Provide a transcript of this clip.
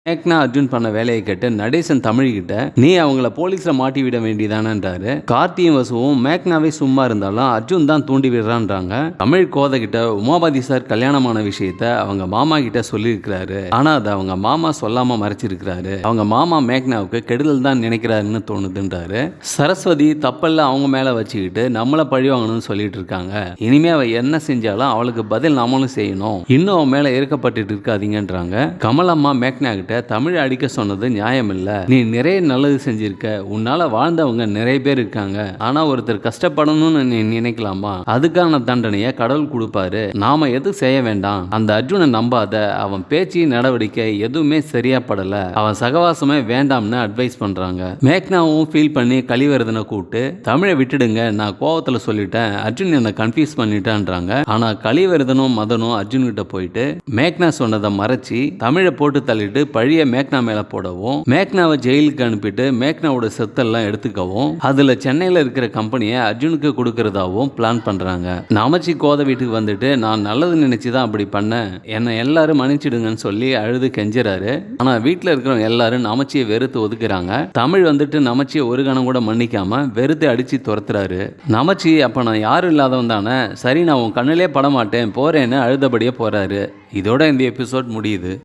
மேக்னா அர்ஜுன் பண்ண வேலையை கேட்டு நடேசன் தமிழ்கிட்ட நீ அவங்கள போலீஸ்ல மாட்டி விட வேண்டியதானன்றாரு. கார்த்தியும் வசுவும் மேக்னாவே சும்மா இருந்தாலும் அர்ஜுன் தான் தூண்டி விடுறான்றாங்க. தமிழ் கோதை கிட்ட உமாபதி சார் கல்யாணமான விஷயத்த அவங்க மாமா கிட்ட சொல்லியிருக்கிறாரு. ஆனா அதை அவங்க மாமா சொல்லாம மறைச்சிருக்கிறாரு. அவங்க மாமா மேக்னாவுக்கு கெடுதல் தான் நினைக்கிறாருன்னு தோணுதுன்றாரு. சரஸ்வதி தப்பெல்லாம் அவங்க மேல வச்சுக்கிட்டு நம்மள பழி வாங்கணும்னு சொல்லிட்டு இருக்காங்க. இனிமே அவ என்ன செஞ்சாலும் அவளுக்கு பதில் நாமளும் செய்யணும். இன்னும் அவன் மேல இருக்கப்பட்டு இருக்காதீங்கன்றாங்க. கமலம்மா மேக்னா கிட்ட தமிழ் அடிக்க சொன்னது நியாயம் இல்ல. நீ நிறைய நல்லது செஞ்சிருக்க. உன்னால வாழ்ந்தவங்க நிறைய பேர் இருக்காங்க. ஆனா ஒருத்தர் கஷ்டப்படணும்னு நீ நினைக்கலாமா? அதுக்கான தண்டனையை கடவுள் கொடுப்பாரு. நாம எது செய்ய வேண்டாம். அந்த அர்ஜுனை நம்பாத. அவன் பேச்சு நடவடிக்கை எதுவுமே சரியா படல. அவன் சகவாசமே வேண்டாம்னு அட்வைஸ் பண்றாங்க. மேக்னாவும் ஃபீல் பண்ணி கலிவரதனை கூப்பிட்டு தமிழை விட்டுடுங்க, நான் கோவத்துல சொல்லிட்டேன், அர்ஜுன் என்ன கன்ஃபியூஸ் பண்ணிட்டான்றாங்க. ஆனா கலிவரதனும் மதனும் அர்ஜுன் கிட்ட போயிட்டு மேக்னா சொன்னதை மறைச்சி தமிழை போட்டு தள்ளிட்டு பழிய மேக்னா மேல போடவும், மேக்னாவை ஜெயிலுக்கு அனுப்பிட்டு மேக்னாவோட சொத்தெல்லாம் எடுத்துக்கவும், அதுல சென்னையில இருக்கிற கம்பெனியை அர்ஜுனுக்கு கொடுக்கறதாவும் பிளான் பண்றாங்க. நமச்சி கோதை வீட்டுக்கு வந்துட்டு நான் நல்லது நினைச்சுதான் அப்படி பண்ணேன், என்ன எல்லாரும் மன்னிச்சிடுங்கன்னு சொல்லி அழுது கெஞ்சுறாரு. ஆனா வீட்டுல இருக்கிறவங்க எல்லாரும் நமச்சியை வெறுத்து ஒதுக்குறாங்க. தமிழ் வந்துட்டு நமச்சியை ஒரு கணம் கூட மன்னிக்காம வெறுத்து அடிச்சு துரத்துறாரு. நமச்சி அப்ப நான் யாரும் இல்லாதவன் தானே, சரி நான் உன் கண்ணிலே படமாட்டேன் போறேன்னு அழுதபடியே போறாரு. இதோட இந்த எபிசோட் முடியுது.